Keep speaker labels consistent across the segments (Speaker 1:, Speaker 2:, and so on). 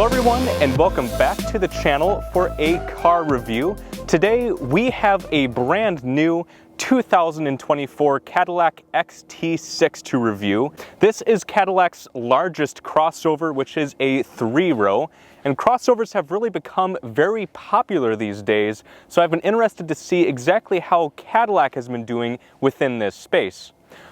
Speaker 1: Hello everyone, and welcome back to the channel for a car review. Today we have a brand new 2024 Cadillac XT6 to review. This is Cadillac's largest crossover, which is a 3-row. And crossovers have really become very popular these days, so I've been interested to see exactly how Cadillac has been doing within this space.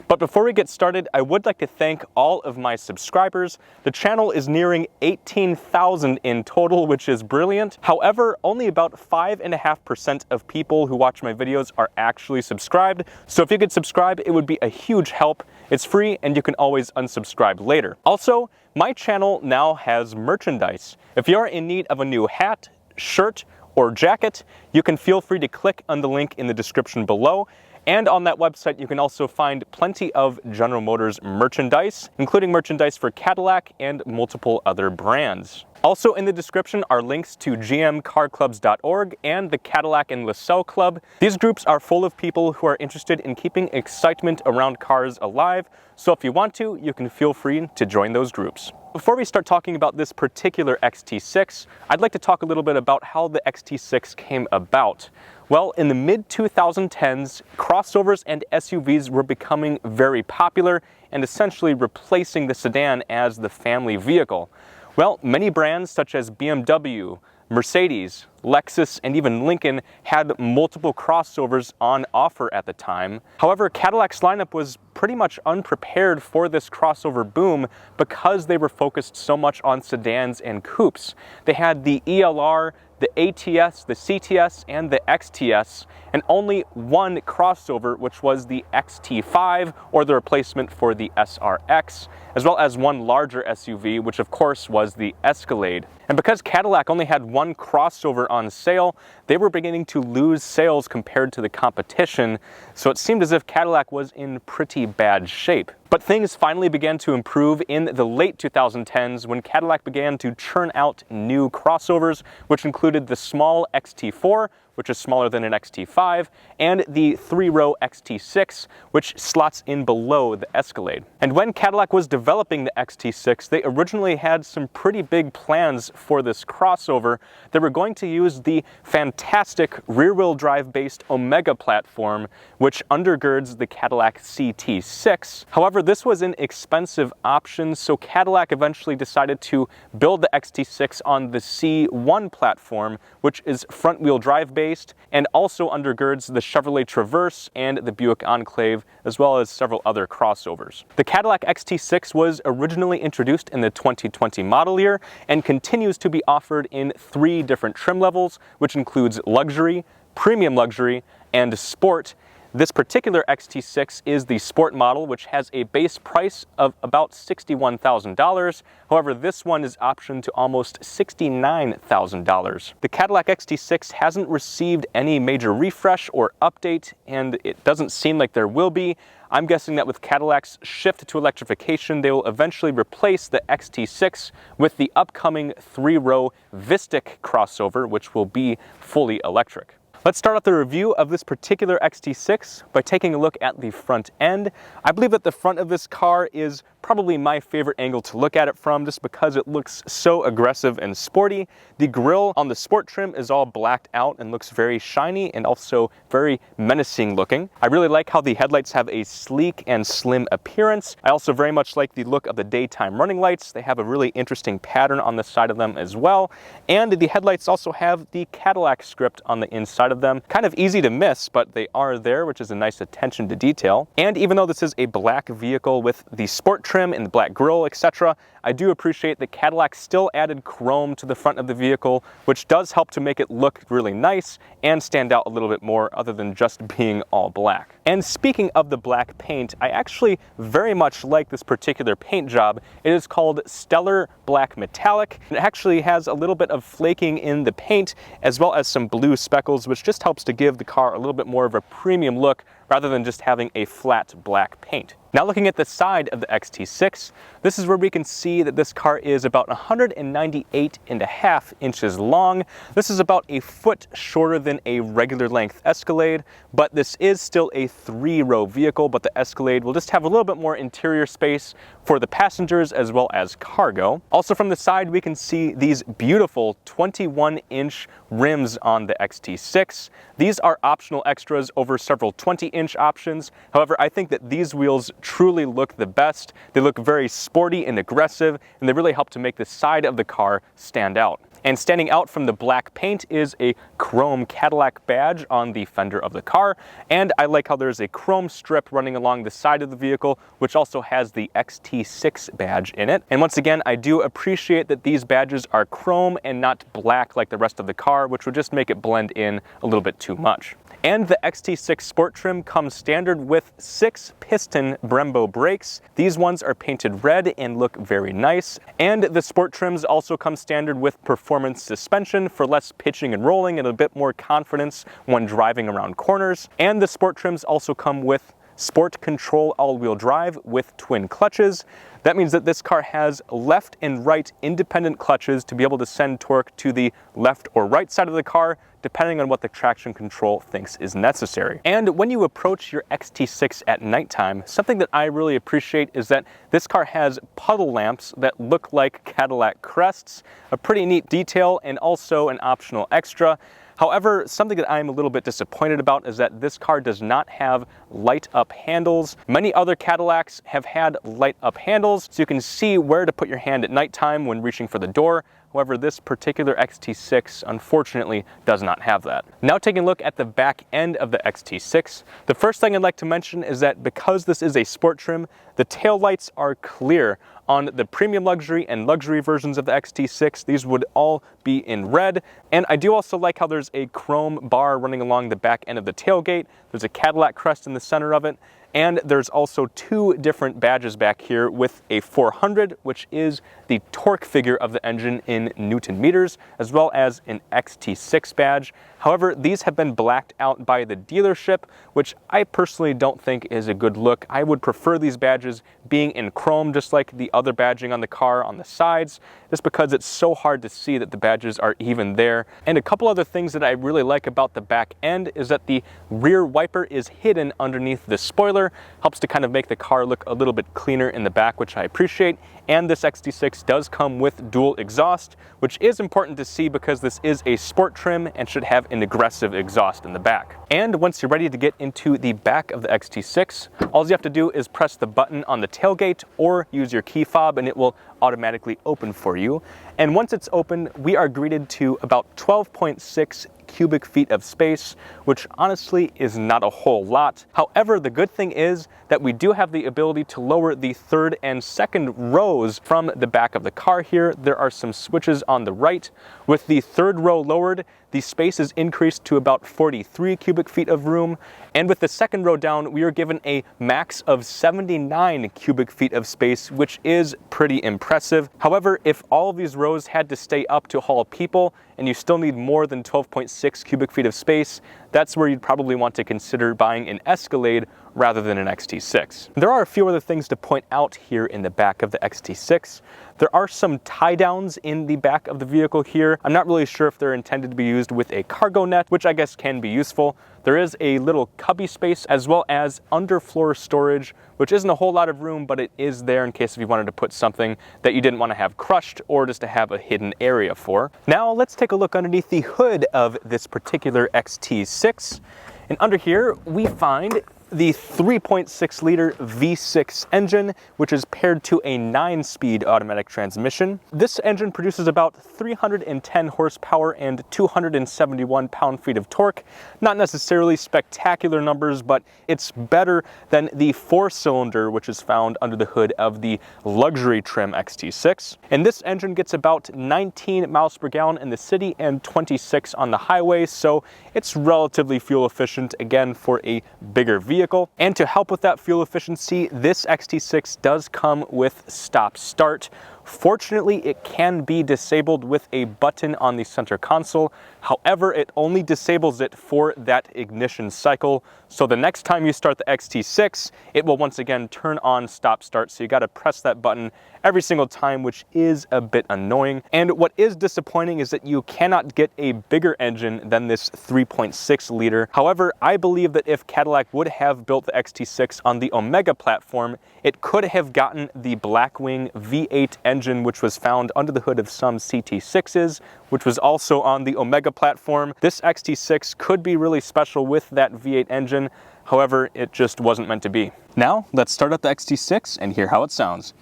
Speaker 1: But before we get started, I would like to thank all of my subscribers. The channel is nearing 18,000 in total, which is brilliant. However, only about 5.5% of people who watch my videos are actually subscribed. So if you could subscribe, it would be a huge help. It's free and you can always unsubscribe later. Also, my channel now has merchandise. If you're in need of a new hat, shirt, or jacket, you can feel free to click on the link in the description below. And on that website, you can also find plenty of General Motors merchandise, including merchandise for Cadillac and multiple other brands. Also in the description are links to gmcarclubs.org and the Cadillac and LaSalle Club. These groups are full of people who are interested in keeping excitement around cars alive, so if you want to, you can feel free to join those groups. Before we start talking about this particular XT6, I'd like to talk a little bit about how the XT6 came about. Well, in the mid-2010s, crossovers and SUVs were becoming very popular and essentially replacing the sedan as the family vehicle. Well, many brands such as BMW, Mercedes, Lexus, and even Lincoln had multiple crossovers on offer at the time. However, Cadillac's lineup was pretty much unprepared for this crossover boom because they were focused so much on sedans and coupes. They had the ELR, the ATS, the CTS, and the XTS, and only one crossover, which was the XT5, or the replacement for the SRX, as well as one larger SUV, which of course was the Escalade. And because Cadillac only had one crossover on sale, they were beginning to lose sales compared to the competition, so it seemed as if Cadillac was in pretty bad shape. But things finally began to improve in the late 2010s when Cadillac began to churn out new crossovers, which included the small XT4, which is smaller than an XT5, and the 3-row XT6, which slots in below the Escalade. And when Cadillac was developing the XT6, they originally had some pretty big plans for this crossover. They were going to use the fantastic rear-wheel drive-based Omega platform, which undergirds the Cadillac CT6. However, this was an expensive option, so Cadillac eventually decided to build the XT6 on the C1 platform, which is front-wheel drive-based and also undergirds the Chevrolet Traverse and the Buick Enclave, as well as several other crossovers. The Cadillac XT6 was originally introduced in the 2020 model year and continues to be offered in 3 different trim levels, which includes luxury, premium luxury, and sport. This particular XT6 is the sport model, which has a base price of about $61,000. However, this one is optioned to almost $69,000. The Cadillac XT6 hasn't received any major refresh or update, and it doesn't seem like there will be. I'm guessing that with Cadillac's shift to electrification, they will eventually replace the XT6 with the upcoming 3-row Vistic crossover, which will be fully electric. Let's start out the review of this particular XT6 by taking a look at the front end. I believe that the front of this car is probably my favorite angle to look at it from, just because it looks so aggressive and sporty. The grille on the sport trim is all blacked out and looks very shiny and also very menacing looking. I really like how the headlights have a sleek and slim appearance. I also very much like the look of the daytime running lights. They have a really interesting pattern on the side of them as well. And the headlights also have the Cadillac script on the inside of them. Kind of easy to miss, but they are there, which is a nice attention to detail. And even though this is a black vehicle with the sport trim and the black grille, etc., I do appreciate that Cadillac still added chrome to the front of the vehicle, which does help to make it look really nice and stand out a little bit more other than just being all black. And speaking of the black paint, I actually very much like this particular paint job. It is called Stellar Black Metallic. It actually has a little bit of flaking in the paint as well as some blue speckles, which just helps to give the car a little bit more of a premium look rather than just having a flat black paint. Now looking at the side of the XT6, this is where we can see that this car is about 198.5 inches long. This is about a foot shorter than a regular length Escalade, but this is still a 3-row vehicle, but the Escalade will just have a little bit more interior space for the passengers as well as cargo. Also from the side, we can see these beautiful 21-inch rims on the XT6. These are optional extras over several 20-inch options. However, I think that these wheels truly look the best. They look very sporty and aggressive, and they really help to make the side of the car stand out. And standing out from the black paint is a chrome Cadillac badge on the fender of the car. And I like how there's a chrome strip running along the side of the vehicle, which also has the XT6 badge in it. And once again, I do appreciate that these badges are chrome and not black like the rest of the car, which would just make it blend in a little bit too much. And the XT6 Sport trim comes standard with 6-piston Brembo brakes. These ones are painted red and look very nice. And the Sport trims also come standard with performance suspension for less pitching and rolling and a bit more confidence when driving around corners. And the Sport trims also come with Sport Control all-wheel drive with twin clutches. That means that this car has left and right independent clutches to be able to send torque to the left or right side of the car, depending on what the traction control thinks is necessary. And when you approach your XT6 at nighttime, something that I really appreciate is that this car has puddle lamps that look like Cadillac crests, a pretty neat detail and also an optional extra. However, something that I'm a little bit disappointed about is that this car does not have light up handles. Many other Cadillacs have had light up handles, so you can see where to put your hand at nighttime when reaching for the door. However, this particular XT6 unfortunately does not have that. Now taking a look at the back end of the XT6, the first thing I'd like to mention is that because this is a sport trim, the taillights are clear. On the premium luxury and luxury versions of the XT6, these would all be in red. And I do also like how there's a chrome bar running along the back end of the tailgate. There's a Cadillac crest in the center of it. And there's also 2 different badges back here with a 400, which is the torque figure of the engine in Newton meters, as well as an XT6 badge. However, these have been blacked out by the dealership, which I personally don't think is a good look. I would prefer these badges being in chrome, just like the other badging on the car on the sides, just because it's so hard to see that the badges are even there. And a couple other things that I really like about the back end is that the rear wiper is hidden underneath the spoiler, helps to kind of make the car look a little bit cleaner in the back, which I appreciate. And this XT6 does come with dual exhaust, which is important to see because this is a sport trim and should have an aggressive exhaust in the back. And once you're ready to get into the back of the XT6, all you have to do is press the button on the tailgate or use your key fob and it will automatically open for you. And once it's open, we are greeted to about 12.6 cubic feet of space, which honestly is not a whole lot. However, the good thing is that we do have the ability to lower the 3rd and 2nd rows from the back of the car here. There are some switches on the right. With the 3rd row lowered, the space is increased to about 43 cubic feet of room. And with the 2nd row down, we are given a max of 79 cubic feet of space, which is pretty impressive. However, if all of these rows had to stay up to haul people and you still need more than 12.6 cubic feet of space, that's where you'd probably want to consider buying an Escalade rather than an XT6. There are a few other things to point out here in the back of the XT6. There are some tie downs in the back of the vehicle here. I'm not really sure if they're intended to be used with a cargo net, which I guess can be useful. There is a little cubby space as well as underfloor storage, which isn't a whole lot of room, but it is there in case if you wanted to put something that you didn't want to have crushed or just to have a hidden area for. Now let's take a look underneath the hood of this particular XT6. And under here we find the 3.6 liter V6 engine, which is paired to a 9-speed automatic transmission. This engine produces about 310 horsepower and 271 pound-feet of torque. Not necessarily spectacular numbers, but it's better than the 4-cylinder, which is found under the hood of the luxury trim XT6. And this engine gets about 19 miles per gallon in the city and 26 on the highway, so it's relatively fuel efficient, again, for a bigger vehicle. And to help with that fuel efficiency, this XT6 does come with stop-start Fortunately, it can be disabled with a button on the center console. However, it only disables it for that ignition cycle. So the next time you start the XT6, it will once again turn on stop start. So you got to press that button every single time, which is a bit annoying. And what is disappointing is that you cannot get a bigger engine than this 3.6 liter. However, I believe that if Cadillac would have built the XT6 on the Omega platform, it could have gotten the Blackwing V8 engine, which was found under the hood of some CT6s, which was also on the Omega platform. This XT6 could be really special with that V8 engine. However, it just wasn't meant to be. Now, let's start up the XT6 and hear how it sounds.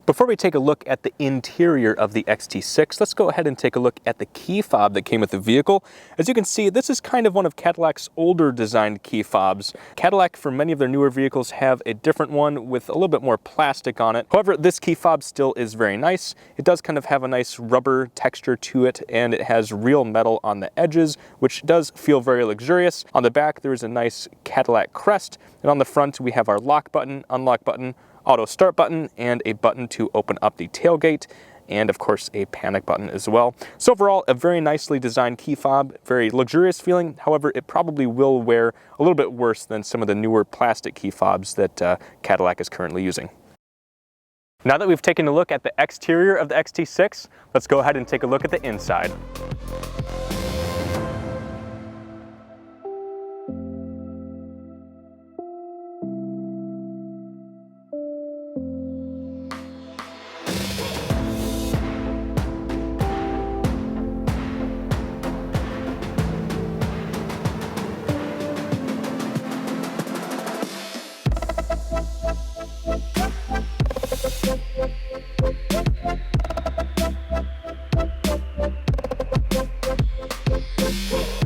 Speaker 1: Before we take a look at the interior of the XT6, let's go ahead and take a look at the key fob that came with the vehicle. As you can see, this is kind of one of Cadillac's older designed key fobs. Cadillac, for many of their newer vehicles, have a different one with a little bit more plastic on it. However, this key fob still is very nice. It does kind of have a nice rubber texture to it, and it has real metal on the edges, which does feel very luxurious. On the back, there is a nice Cadillac crest, and on the front, we have our lock button, unlock button, auto start button, and a button to open up the tailgate, and of course a panic button as well. So overall, a very nicely designed key fob, very luxurious feeling. However, it probably will wear a little bit worse than some of the newer plastic key fobs that Cadillac is currently using. Now that we've taken a look at the exterior of the XT6, let's go ahead and take a look at the inside.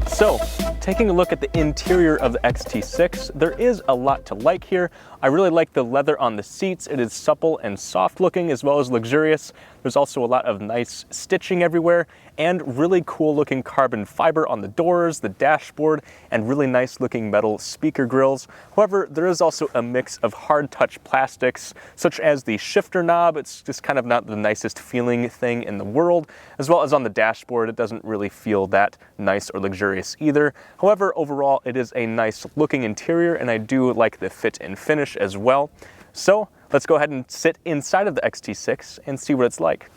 Speaker 1: So, taking a look at the interior of the XT6, there is a lot to like here. I really like the leather on the seats. It is supple and soft looking as well as luxurious. There's also a lot of nice stitching everywhere and really cool looking carbon fiber on the doors, the dashboard, and really nice looking metal speaker grills. However, there is also a mix of hard touch plastics, such as the shifter knob. It's just kind of not the nicest feeling thing in the world, as well as on the dashboard. It doesn't really feel that nice or luxurious either. However, overall, it is a nice looking interior, and I do like the fit and finish as well. So let's go ahead and sit inside of the XT6 and see what it's like.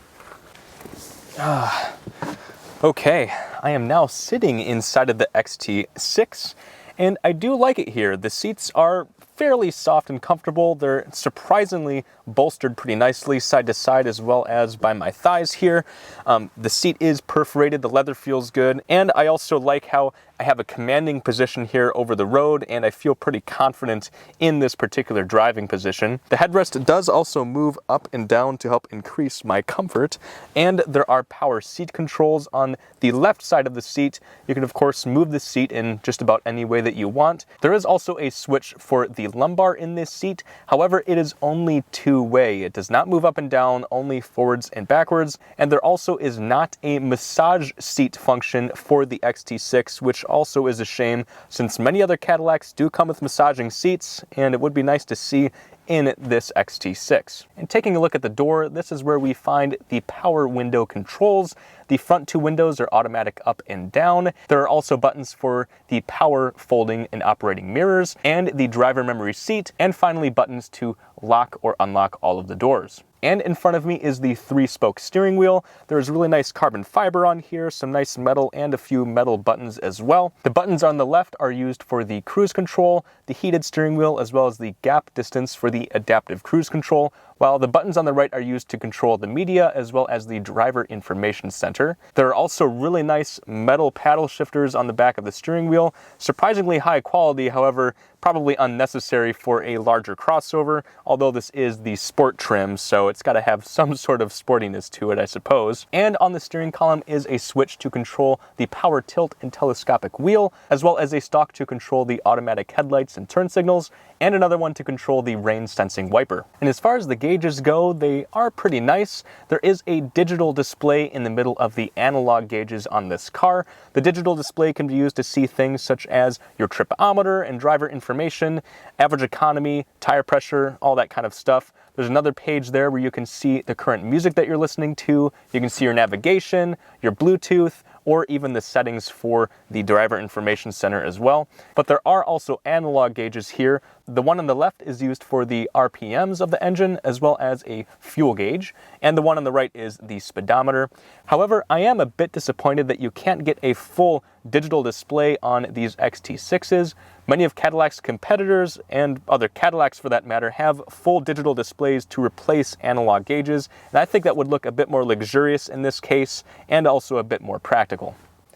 Speaker 1: Okay, I am now sitting inside of the XT6, and I do like it here. The seats are fairly soft and comfortable. They're surprisingly bolstered pretty nicely side to side, as well as by my thighs here. The seat is perforated, the leather feels good, and I also like how I have a commanding position here over the road, and I feel pretty confident in this particular driving position. The headrest does also move up and down to help increase my comfort, and there are power seat controls on the left side of the seat. You can of course move the seat in just about any way that you want. There is also a switch for the lumbar in this seat. However, it is only two-way. It does not move up and down, only forwards and backwards, and there also is not a massage seat function for the XT6, which also is a shame, since many other Cadillacs do come with massaging seats, and it would be nice to see in this XT6. And taking a look at the door, this is where we find the power window controls. The front two windows are automatic up and down. There are also buttons for the power folding and operating mirrors, and the driver memory seat, and finally buttons to lock or unlock all of the doors. And in front of me is the 3-spoke steering wheel. There's really nice carbon fiber on here, some nice metal, and a few metal buttons as well. The buttons on the left are used for the cruise control, the heated steering wheel, as well as the gap distance for the adaptive cruise control, while the buttons on the right are used to control the media as well as the driver information center. There are also really nice metal paddle shifters on the back of the steering wheel. Surprisingly high quality, however, probably unnecessary for a larger crossover, although this is the sport trim, so it's got to have some sort of sportiness to it, I suppose. And on the steering column is a switch to control the power tilt and telescopic wheel, as well as a stalk to control the automatic headlights and turn signals, and another one to control the rain sensing wiper. And as far as the gauges go, they are pretty nice. There is a digital display in the middle of the analog gauges on this car. The digital display can be used to see things such as your tripometer and driver information, average economy, tire pressure, all that kind of stuff. There's another page there where you can see the current music that you're listening to. You can see your navigation, your Bluetooth, or even the settings for the driver information center as well. But there are also analog gauges here. The one on the left is used for the RPMs of the engine, as well as a fuel gauge, and the one on the right is the speedometer. However, I am a bit disappointed that you can't get a full digital display on these XT6s. Many of Cadillac's competitors, and other Cadillacs for that matter, have full digital displays to replace analog gauges, and I think that would look a bit more luxurious in this case, and also a bit more practical.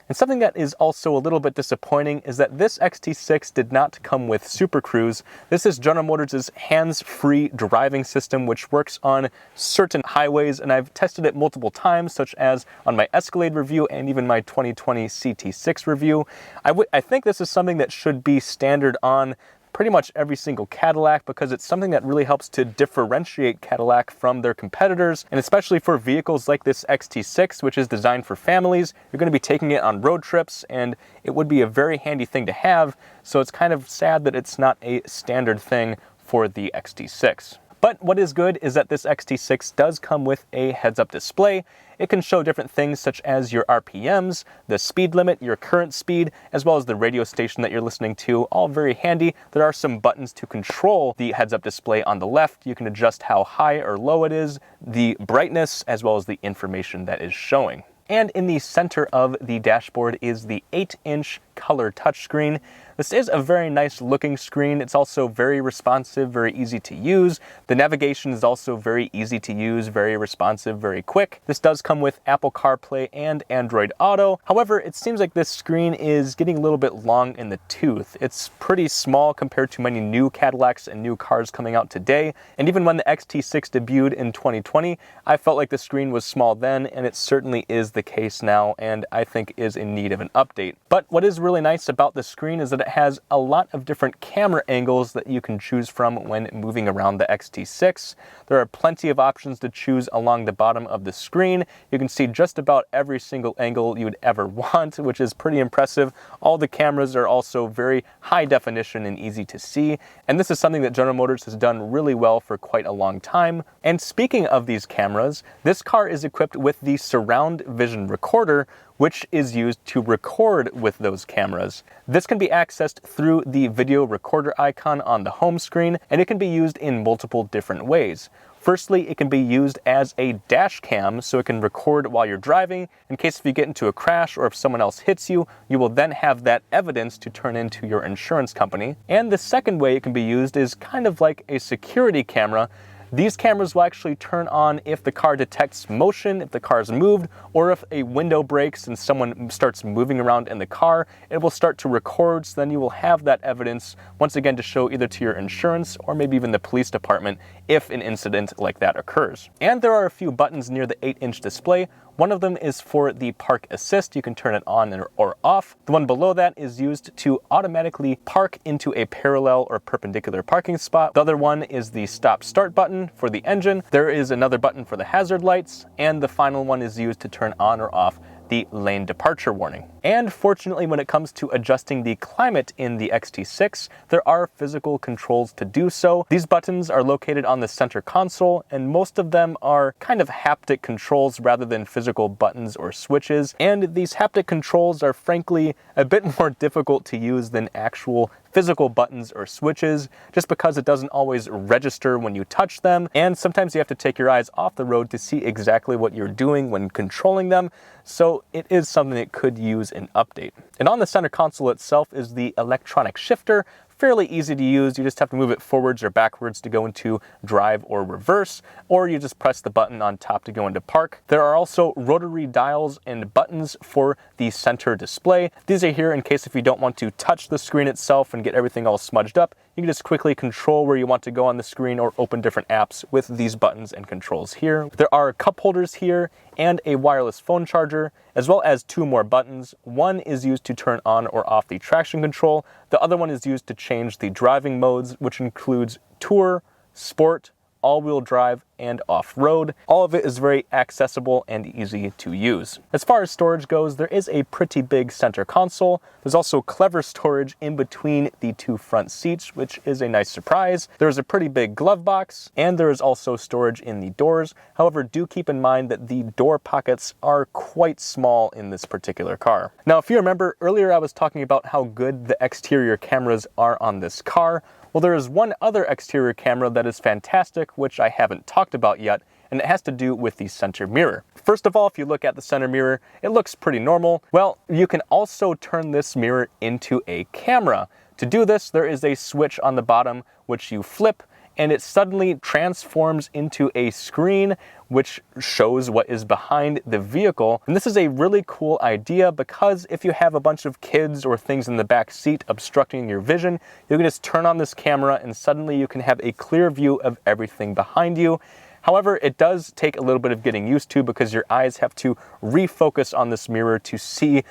Speaker 1: And something that is also a little bit disappointing is that this XT6 did not come with Super Cruise. This is General Motors' hands-free driving system, which works on certain highways, and I've tested it multiple times, such as on my Escalade review and even my 2020 CT6 review. I think this is something that should be standard on pretty much every single Cadillac, because it's something that really helps to differentiate Cadillac from their competitors, and especially for vehicles like this XT6, which is designed for families. You're going to be taking it on road trips, and it would be a very handy thing to have, so it's kind of sad that it's not a standard thing for the XT6. But what is good is that this XT6 does come with a heads-up display. It can show different things such as your RPMs, the speed limit, your current speed, as well as the radio station that you're listening to, all very handy. There are some buttons to control the heads-up display on the left. You can adjust how high or low it is, the brightness, as well as the information that is showing. And in the center of the dashboard is the 8-inch color touchscreen. This is a very nice looking screen. It's also very responsive, very easy to use. The navigation is also very easy to use, very responsive, very quick. This does come with Apple CarPlay and Android Auto. However, it seems like this screen is getting a little bit long in the tooth. It's pretty small compared to many new Cadillacs and new cars coming out today. And even when the XT6 debuted in 2020, I felt like the screen was small then, and it certainly is the case now, and I think is in need of an update. But what is really nice about the screen is that it has a lot of different camera angles that you can choose from when moving around the XT6. There are plenty of options to choose along the bottom of the screen. You can see just about every single angle you would ever want, which is pretty impressive. All the cameras are also very high definition and easy to see, and this is something that General Motors has done really well for quite a long time. And speaking of these cameras, this car is equipped with the surround vision recorder, which is used to record with those cameras. This can be accessed through the video recorder icon on the home screen, and it can be used in multiple different ways. Firstly, it can be used as a dash cam, so it can record while you're driving. In case if you get into a crash or if someone else hits you, you will then have that evidence to turn into your insurance company. And the second way it can be used is kind of like a security camera. These cameras will actually turn on if the car detects motion, if the car is moved, or if a window breaks and someone starts moving around in the car. It will start to record, so then you will have that evidence once again to show either to your insurance or maybe even the police department if an incident like that occurs. And there are a few buttons near the 8-inch display. One of them is for the park assist. You can turn it on or off. The one below that is used to automatically park into a parallel or perpendicular parking spot. The other one is the stop start button for the engine. There is another button for the hazard lights, and the final one is used to turn on or off the lane departure warning. And fortunately, when it comes to adjusting the climate in the XT6, there are physical controls to do so. These buttons are located on the center console, and most of them are kind of haptic controls rather than physical buttons or switches. And these haptic controls are frankly a bit more difficult to use than actual physical buttons or switches, just because it doesn't always register when you touch them, and sometimes you have to take your eyes off the road to see exactly what you're doing when controlling them, so it is something that could use an update. And on the center console itself is the electronic shifter. Fairly easy to use. You just have to move it forwards or backwards to go into drive or reverse, or you just press the button on top to go into park. There are also rotary dials and buttons for the center display. These are here in case if you don't want to touch the screen itself and get everything all smudged up. You can just quickly control where you want to go on the screen or open different apps with these buttons and controls here. There are cup holders here and a wireless phone charger, as well as two more buttons. One is used to turn on or off the traction control. The other one is used to change the driving modes, which includes Tour, Sport, all-wheel drive, and off-road. All of it is very accessible and easy to use. As far as storage goes, there is a pretty big center console. There's also clever storage in between the two front seats, which is a nice surprise. There's a pretty big glove box, and there is also storage in the doors. However, do keep in mind that the door pockets are quite small in this particular car. Now, if you remember, earlier I was talking about how good the exterior cameras are on this car. Well, there is one other exterior camera that is fantastic, which I haven't talked about yet, and it has to do with the center mirror. First of all, if you look at the center mirror, it looks pretty normal. Well, you can also turn this mirror into a camera. To do this, there is a switch on the bottom which you flip, and it suddenly transforms into a screen which shows what is behind the vehicle. And this is a really cool idea because if you have a bunch of kids or things in the back seat obstructing your vision, you can just turn on this camera and suddenly you can have a clear view of everything behind you. However, it does take a little bit of getting used to because your eyes have to refocus on this mirror to see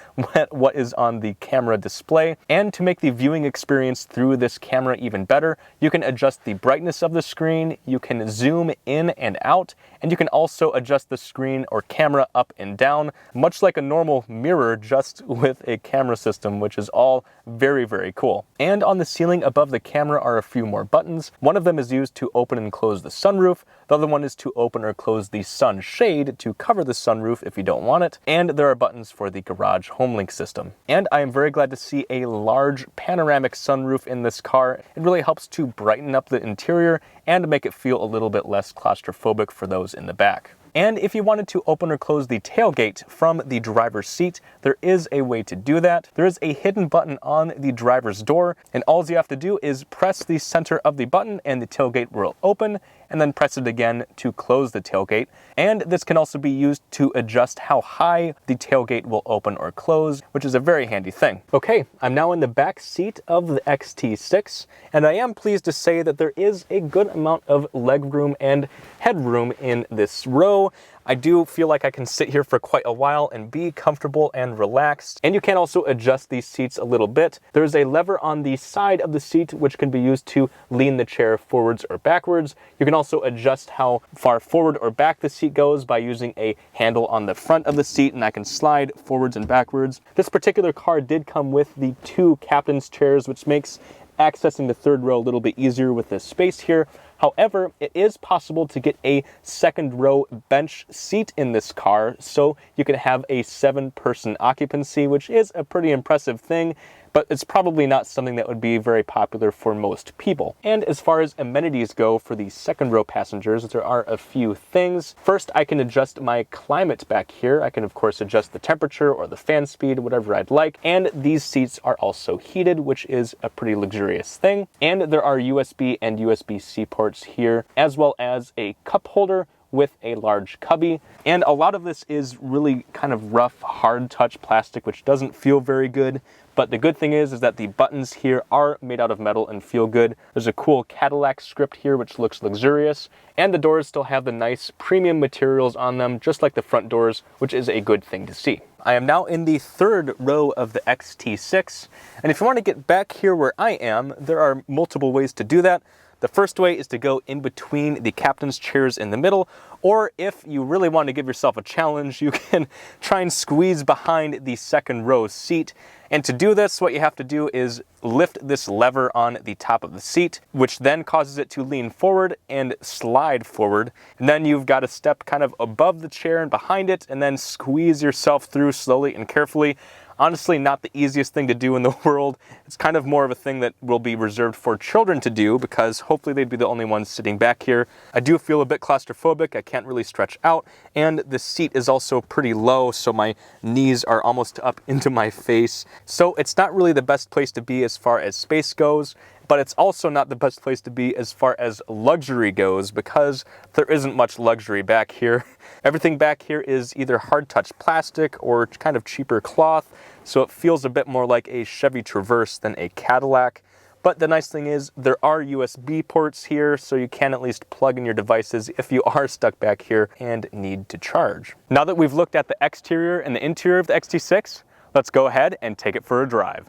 Speaker 1: what is on the camera display. And to make the viewing experience through this camera even better, you can adjust the brightness of the screen, you can zoom in and out, and you can also adjust the screen or camera up and down, much like a normal mirror, just with a camera system, which is all very, very cool. And on the ceiling above the camera are a few more buttons. One of them is used to open and close the sunroof. The other one is to open or close the sunshade to cover the sunroof if you don't want it. And there are buttons for the garage HomeLink system. And I am very glad to see a large panoramic sunroof in this car. It really helps to brighten up the interior and make it feel a little bit less claustrophobic for those in the back. And if you wanted to open or close the tailgate from the driver's seat, there is a way to do that. There is a hidden button on the driver's door, and all you have to do is press the center of the button and the tailgate will open, and then press it again to close the tailgate. And this can also be used to adjust how high the tailgate will open or close, which is a very handy thing. Okay, I'm now in the back seat of the XT6, and I am pleased to say that there is a good amount of legroom and headroom in this row. I do feel like I can sit here for quite a while and be comfortable and relaxed. And you can also adjust these seats a little bit. There's a lever on the side of the seat which can be used to lean the chair forwards or backwards. You can also adjust how far forward or back the seat goes by using a handle on the front of the seat, and I can slide forwards and backwards. This particular car did come with the 2 captain's chairs, which makes accessing the third row a little bit easier with this space here. However, it is possible to get a second row bench seat in this car, so you can have a 7-person occupancy, which is a pretty impressive thing, but it's probably not something that would be very popular for most people. And as far as amenities go for the second row passengers, there are a few things. First, I can adjust my climate back here. I can of course adjust the temperature or the fan speed, whatever I'd like. And these seats are also heated, which is a pretty luxurious thing. And there are USB and USB-C ports here, as well as a cup holder with a large cubby. And a lot of this is really kind of rough, hard touch plastic, which doesn't feel very good. But the good thing is that the buttons here are made out of metal and feel good. There's a cool Cadillac script here, which looks luxurious. And the doors still have the nice premium materials on them, just like the front doors, which is a good thing to see. I am now in the third row of the XT6. And if you want to get back here where I am, there are multiple ways to do that. The first way is to go in between the captain's chairs in the middle, or if you really want to give yourself a challenge, you can try and squeeze behind the second row seat. And to do this, what you have to do is lift this lever on the top of the seat, which then causes it to lean forward and slide forward. And then you've got to step kind of above the chair and behind it, and then squeeze yourself through slowly and carefully. Honestly, not the easiest thing to do in the world. It's kind of more of a thing that will be reserved for children to do because hopefully they'd be the only ones sitting back here. I do feel a bit claustrophobic. I can't really stretch out, and the seat is also pretty low, so my knees are almost up into my face. So it's not really the best place to be as far as space goes, but it's also not the best place to be as far as luxury goes because there isn't much luxury back here. Everything back here is either hard touch plastic or kind of cheaper cloth, so it feels a bit more like a Chevy Traverse than a Cadillac. But the nice thing is there are USB ports here, so you can at least plug in your devices if you are stuck back here and need to charge. Now that we've looked at the exterior and the interior of the XT6, let's go ahead and take it for a drive.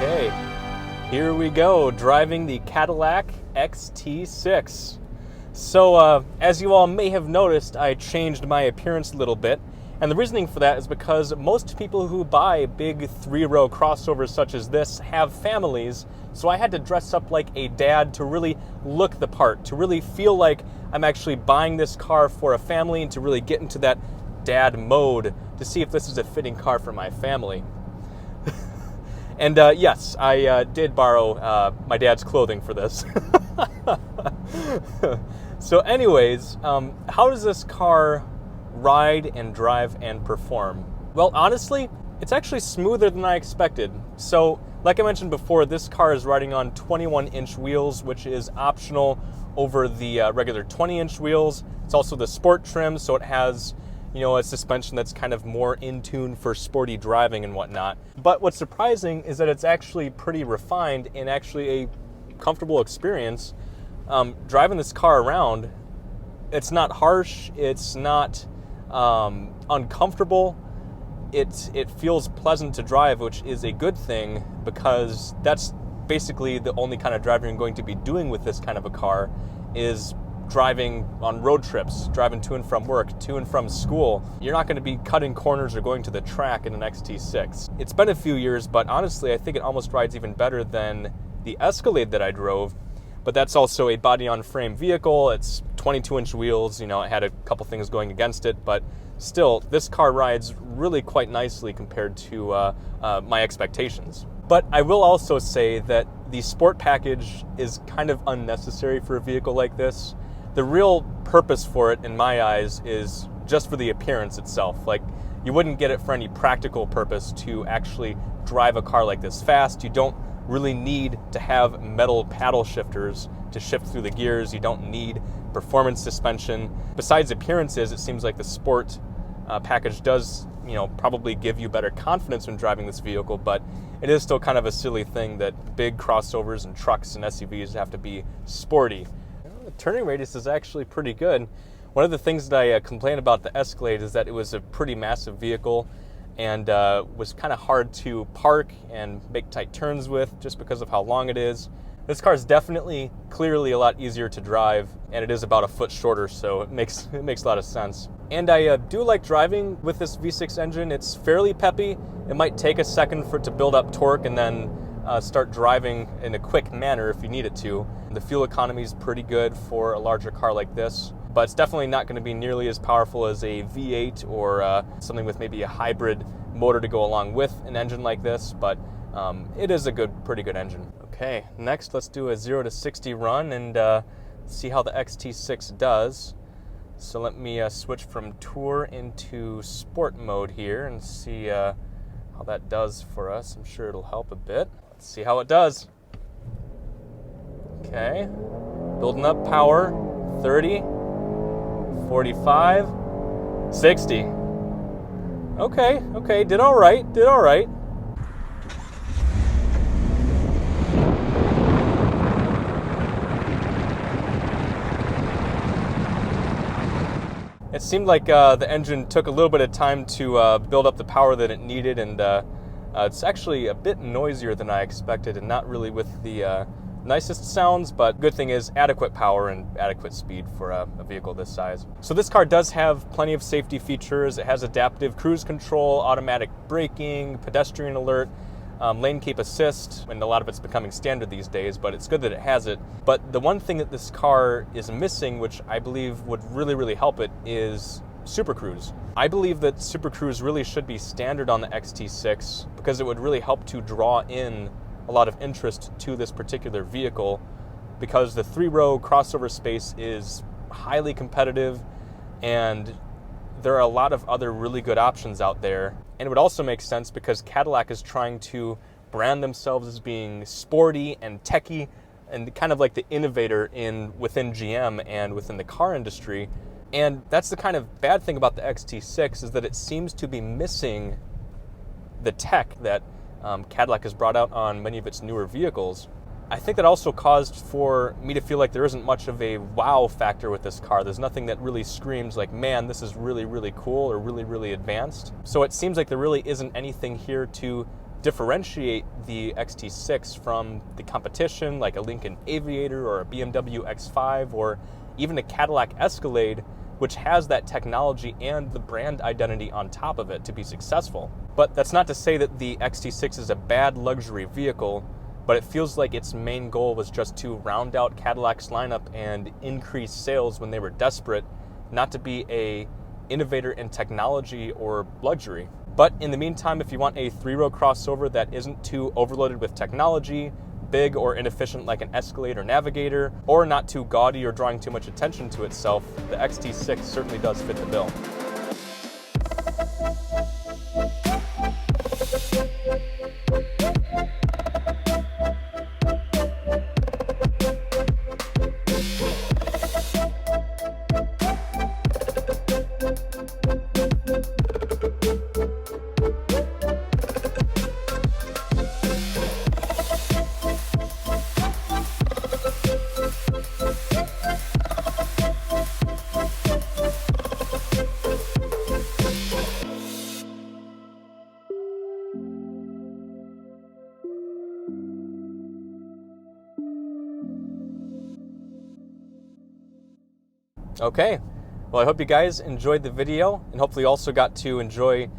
Speaker 1: Okay, here we go, driving the Cadillac XT6. So, as you all may have noticed, I changed my appearance a little bit. And the reasoning for that is because most people who buy big three-row crossovers such as this have families, so I had to dress up like a dad to really look the part, to really feel like I'm actually buying this car for a family and to really get into that dad mode to see if this is a fitting car for my family. And yes, I did borrow my dad's clothing for this. So anyways, how does this car ride and drive and perform? Well, honestly, it's actually smoother than I expected. So, like I mentioned before, this car is riding on 21-inch wheels, which is optional over the regular 20-inch wheels. It's also the sport trim, so it has, you know, a suspension that's kind of more in tune for sporty driving and whatnot. But what's surprising is that it's actually pretty refined and actually a comfortable experience. Driving this car around, it's not harsh, it's not uncomfortable. It feels pleasant to drive, which is a good thing because that's basically the only kind of driving you're going to be doing with this kind of a car is driving on road trips, driving to and from work, to and from school. You're not going to be cutting corners or going to the track in an XT6. It's been a few years, but honestly, I think it almost rides even better than the Escalade that I drove. But that's also a body-on-frame vehicle. It's 22-inch wheels. You know, it had a couple things going against it, but still, this car rides really quite nicely compared to my expectations. But I will also say that the sport package is kind of unnecessary for a vehicle like this. The real purpose for it, in my eyes, is just for the appearance itself. Like, you wouldn't get it for any practical purpose to actually drive a car like this fast. You don't really need to have metal paddle shifters to shift through the gears. You don't need performance suspension. Besides appearances, it seems like the sport package does, you know, probably give you better confidence when driving this vehicle, but it is still kind of a silly thing that big crossovers and trucks and SUVs have to be sporty. The turning radius is actually pretty good. One of the things that I complain about the Escalade is that it was a pretty massive vehicle and was kind of hard to park and make tight turns with just because of how long it is. This car is definitely, clearly a lot easier to drive, and it is about a foot shorter, so it makes a lot of sense. And I do like driving with this V6 engine. It's fairly peppy. It might take a second for it to build up torque and then start driving in a quick manner if you need it to. The fuel economy is pretty good for a larger car like this, but it's definitely not going to be nearly as powerful as a V8 or something with maybe a hybrid motor to go along with an engine like this, but it is a pretty good engine. Okay, next let's do a 0 to 60 run and see how the XT6 does. So let me switch from Tour into Sport mode here and see how that does for us. I'm sure it'll help a bit. Let's see how it does. Okay, building up power, 30, 45, 60. Okay, did all right. It seemed like the engine took a little bit of time to build up the power that it needed, and it's actually a bit noisier than I expected and not really with the nicest sounds, but good thing is adequate power and adequate speed for a vehicle this size. So this car does have plenty of safety features. It has adaptive cruise control, automatic braking, pedestrian alert, lane keep assist, and a lot of it's becoming standard these days, but it's good that it has it. But the one thing that this car is missing, which I believe would really help it, is Super Cruise. I believe that Super Cruise really should be standard on the XT6 because it would really help to draw in a lot of interest to this particular vehicle, because the three-row crossover space is highly competitive and there are a lot of other really good options out there. And it would also make sense because Cadillac is trying to brand themselves as being sporty and techy and kind of like the innovator within GM and within the car industry. And that's the kind of bad thing about the XT6, is that it seems to be missing the tech that Cadillac has brought out on many of its newer vehicles. I think that also caused for me to feel like there isn't much of a wow factor with this car. There's nothing that really screams like, man, this is really cool or really advanced. So it seems like there really isn't anything here to differentiate the XT6 from the competition, like a Lincoln Aviator or a BMW X5 or even a Cadillac Escalade, which has that technology and the brand identity on top of it to be successful. But that's not to say that the XT6 is a bad luxury vehicle, but it feels like its main goal was just to round out Cadillac's lineup and increase sales when they were desperate, not to be a innovator in technology or luxury. But in the meantime, if you want a three-row crossover that isn't too overloaded with technology, big or inefficient like an Escalade or Navigator, or not too gaudy or drawing too much attention to itself, the XT6 certainly does fit the bill. Okay, well, I hope you guys enjoyed the video and hopefully also got to enjoy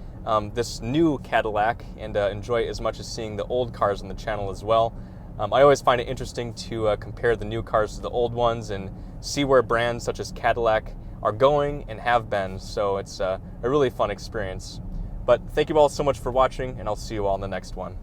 Speaker 1: this new Cadillac and enjoy as much as seeing the old cars on the channel as well. I always find it interesting to compare the new cars to the old ones and see where brands such as Cadillac are going and have been, so it's a really fun experience. But thank you all so much for watching, and I'll see you all in the next one.